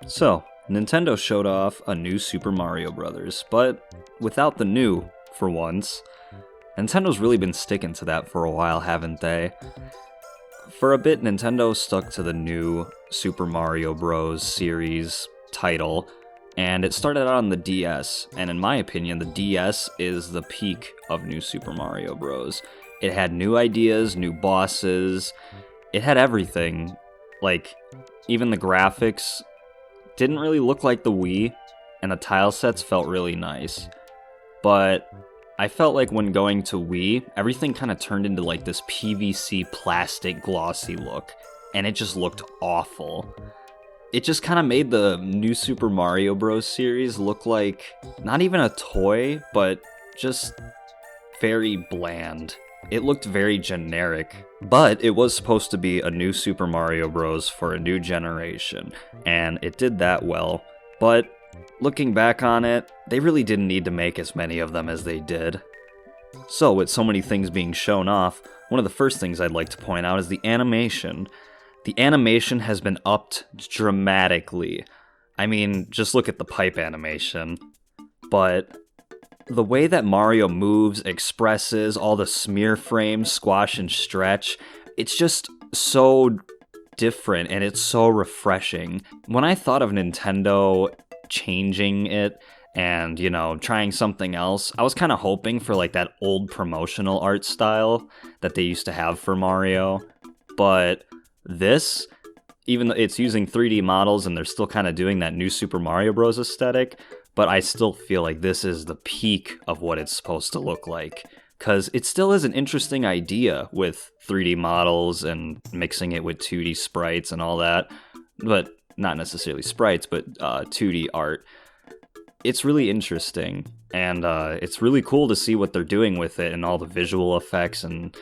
So, Nintendo showed off a new Super Mario Bros., but without the new, for once. Nintendo's really been sticking to that for a while, haven't they? For a bit, Nintendo stuck to the new Super Mario Bros. Series title, and it started out on the DS, and in my opinion, the DS is the peak of new Super Mario Bros. It had new ideas, new bosses, it had everything. Like, even the graphics didn't really look like the Wii, and the tile sets felt really nice. But I felt like when going to Wii, everything kind of turned into like this PVC plastic glossy look, and it just looked awful. It just kind of made the new Super Mario Bros. Series look like not even a toy, but just very bland. It looked very generic, but it was supposed to be a new Super Mario Bros. For a new generation, and it did that well. But looking back on it, they really didn't need to make as many of them as they did. So, with so many things being shown off, one of the first things I'd like to point out is the animation. The animation has been upped dramatically. I mean, just look at the pipe animation. But the way that Mario moves, expresses, all the smear frames, squash and stretch, it's just so different and it's so refreshing. When I thought of Nintendo changing it and, trying something else, I was kind of hoping for like that old promotional art style that they used to have for Mario. But this, even though it's using 3D models and they're still kind of doing that new Super Mario Bros. Aesthetic, but I still feel like this is the peak of what it's supposed to look like. Because it still is an interesting idea with 3D models and mixing it with 2D sprites and all that. But not necessarily sprites, but 2D art. It's really interesting. And it's really cool to see what they're doing with it and all the visual effects and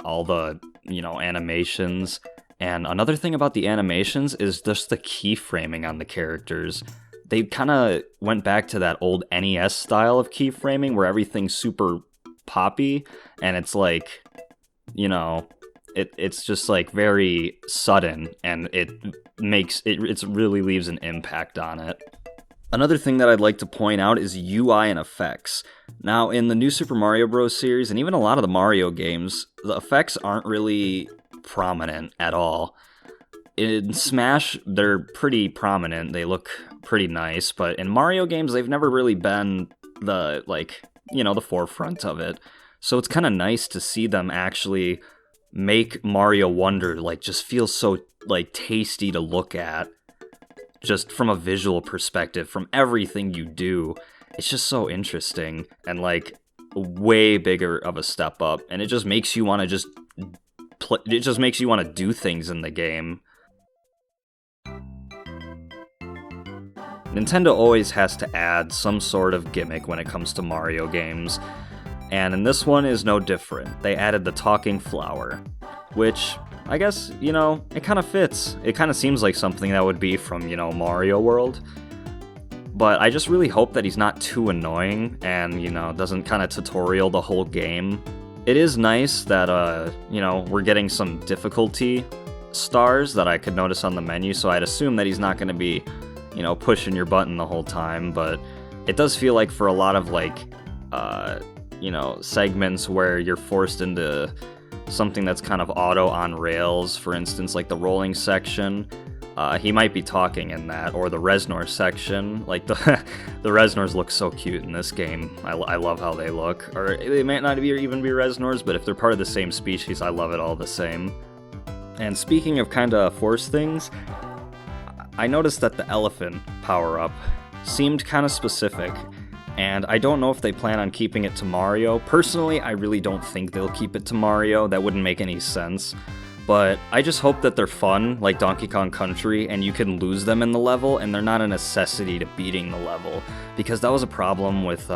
all the, animations. And another thing about the animations is just the keyframing on the characters. They kind of went back to that old NES style of keyframing where everything's super poppy, and it's like, it's just like very sudden, and it really leaves an impact on it. Another thing that I'd like to point out is UI and effects. Now, in the new Super Mario Bros. Series, and even a lot of the Mario games, the effects aren't really prominent at all. In Smash, they're pretty prominent, they look pretty nice, but in Mario games, they've never really been the forefront of it. So it's kind of nice to see them actually make Mario Wonder, just feel so, tasty to look at. Just from a visual perspective, from everything you do. It's just so interesting, and, way bigger of a step up, and it just makes you want to do things in the game. Nintendo always has to add some sort of gimmick when it comes to Mario games, and in this one is no different. They added the talking flower, which, I guess, it kind of fits. It kind of seems like something that would be from, Mario World. But I just really hope that he's not too annoying and, doesn't kind of tutorial the whole game. It is nice that, we're getting some difficulty stars that I could notice on the menu, so I'd assume that he's not going to be pushing your button the whole time, but it does feel like for a lot of, segments where you're forced into something that's kind of auto on rails, for instance, like the rolling section, he might be talking in that, or the Reznor section. The Reznors look so cute in this game. I love how they look. Or they might not even be Reznors, but if they're part of the same species, I love it all the same. And speaking of kind of forced things, I noticed that the elephant power-up seemed kind of specific, and I don't know if they plan on keeping it to Mario. Personally, I really don't think they'll keep it to Mario. That wouldn't make any sense. But I just hope that they're fun, like Donkey Kong Country, and you can lose them in the level, and they're not a necessity to beating the level. Because that was a problem with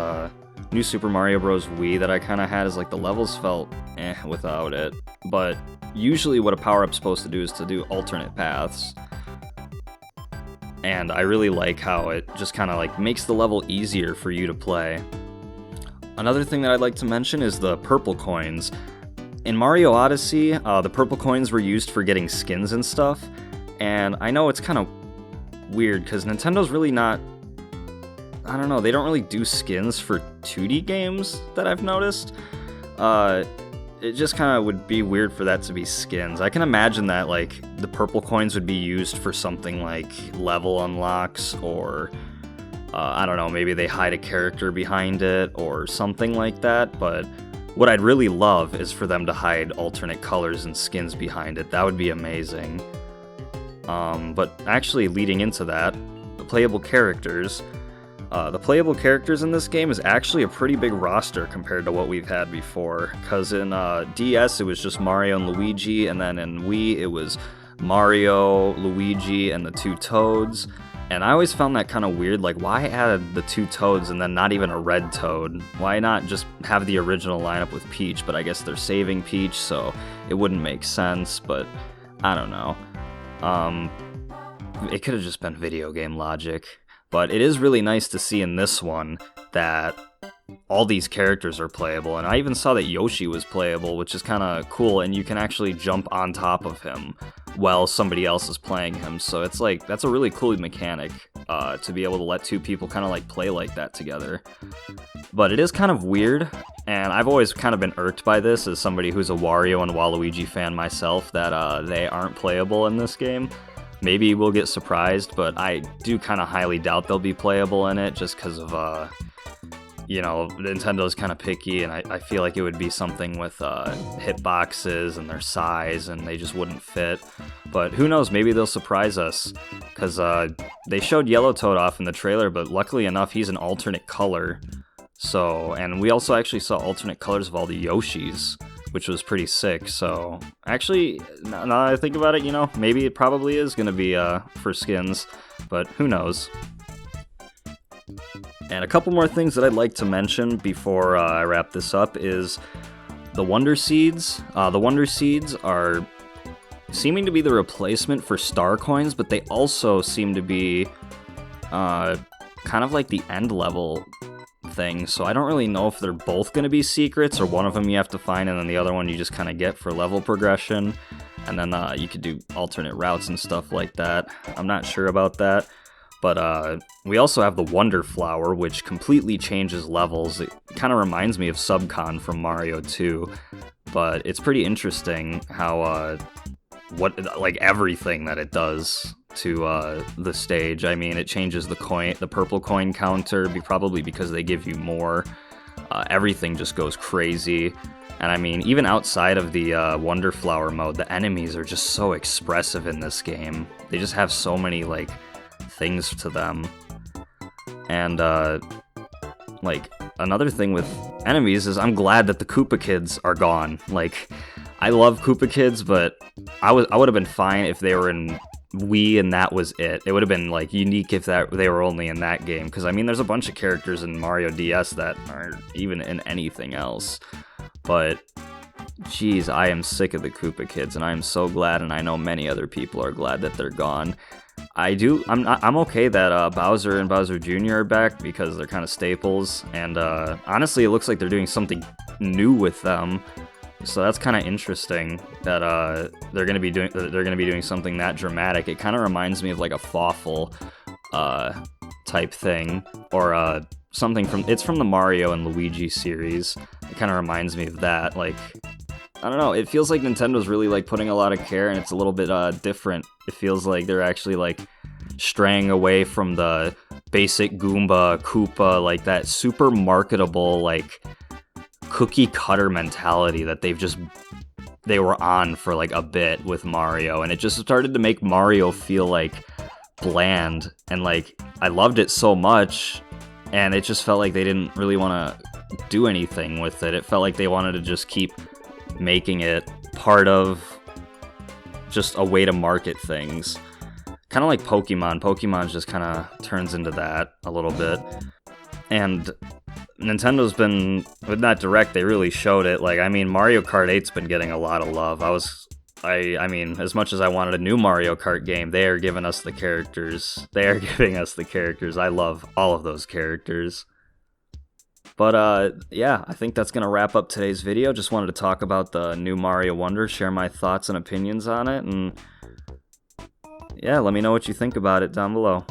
New Super Mario Bros. Wii that I kind of had, is the levels felt without it. But usually what a power-up's supposed to do is to do alternate paths. And I really like how it just kind of makes the level easier for you to play. Another thing that I'd like to mention is the purple coins. In Mario Odyssey, the purple coins were used for getting skins and stuff, and I know it's kind of weird, because Nintendo's really not... I don't know, they don't really do skins for 2D games that I've noticed. It just kind of would be weird for that to be skins. I can imagine that, like, the purple coins would be used for something like level unlocks, or, I don't know, maybe they hide a character behind it, or something like that, but what I'd really love is for them to hide alternate colors and skins behind it. That would be amazing. But actually, leading into that, the playable characters... the playable characters in this game is actually a pretty big roster compared to what we've had before, because in DS it was just Mario and Luigi, and then in Wii it was Mario, Luigi, and the two Toads, and I always found that kind of weird, like, why add the two Toads and then not even a red Toad? Why not just have the original lineup with Peach? But I guess they're saving Peach, so it wouldn't make sense, but I don't know. It could have just been video game logic. But it is really nice to see in this one that all these characters are playable, and I even saw that Yoshi was playable, which is kind of cool, and you can actually jump on top of him while somebody else is playing him, so it's like, that's a really cool mechanic, to be able to let two people kind of like play like that together. But it is kind of weird, and I've always kind of been irked by this as somebody who's a Wario and Waluigi fan myself, that they aren't playable in this game. Maybe we'll get surprised, but I do kind of highly doubt they'll be playable in it, just because of, you know, Nintendo's kind of picky, and I feel like it would be something with hitboxes and their size, and they just wouldn't fit. But who knows, maybe they'll surprise us, because they showed Yellow Toad off in the trailer, but luckily enough, he's an alternate color. So, and we also actually saw alternate colors of all the Yoshis, which was pretty sick. So actually, now that I think about it, you know, maybe it probably is going to be for skins, but who knows. And a couple more things that I'd like to mention before I wrap this up is the Wonder Seeds. The Wonder Seeds are seeming to be the replacement for Star Coins, but they also seem to be kind of like the end level thing, so I don't really know if they're both going to be secrets, or one of them you have to find and then the other one you just kind of get for level progression, and then you could do alternate routes and stuff like that. I'm not sure about that, but we also have the Wonder Flower, which completely changes levels. It kind of reminds me of Subcon from Mario 2, but it's pretty interesting how like everything that it does to the stage. I mean, it changes the purple coin counter, probably because they give you more. Everything just goes crazy. And I mean, even outside of the Wonder Flower mode, the enemies are just so expressive in this game. They just have so many, like, things to them. And, like, another thing with enemies is I'm glad that the Koopa Kids are gone. Like, I love Koopa Kids, but I would have been fine if they were in Wii and that was it. It would have been, like, unique if they were only in that game, because I mean, there's a bunch of characters in Mario DS that aren't even in anything else. But geez, I am sick of the Koopa Kids, and I am so glad, and I know many other people are glad that they're gone. I'm okay that Bowser and Bowser Jr. are back, because they're kind of staples, and honestly, it looks like they're doing something new with them. So that's kind of interesting that they're gonna be doing something that dramatic. It kind of reminds me of like a Fawful type thing, or something from the Mario and Luigi series. It kind of reminds me of that. Like, I don't know. It feels like Nintendo's really like putting a lot of care, and it's a little bit different. It feels like they're actually like straying away from the basic Goomba, Koopa, like that super marketable like cookie cutter mentality that they were on for like a bit with Mario, and it just started to make Mario feel like bland, and like I loved it so much, and it just felt like they didn't really want to do anything with it. It felt like they wanted to just keep making it part of just a way to market things, kind of like Pokemon. Pokemon just kind of turns into that a little bit, and Nintendo's been, with that Direct, they really showed it. Like, I mean, Mario Kart 8's been getting a lot of love. I mean, as much as I wanted a new Mario Kart game, they are giving us the characters. I love all of those characters. But, yeah, I think that's going to wrap up today's video. Just wanted to talk about the new Mario Wonder, share my thoughts and opinions on it, and yeah, let me know what you think about it down below.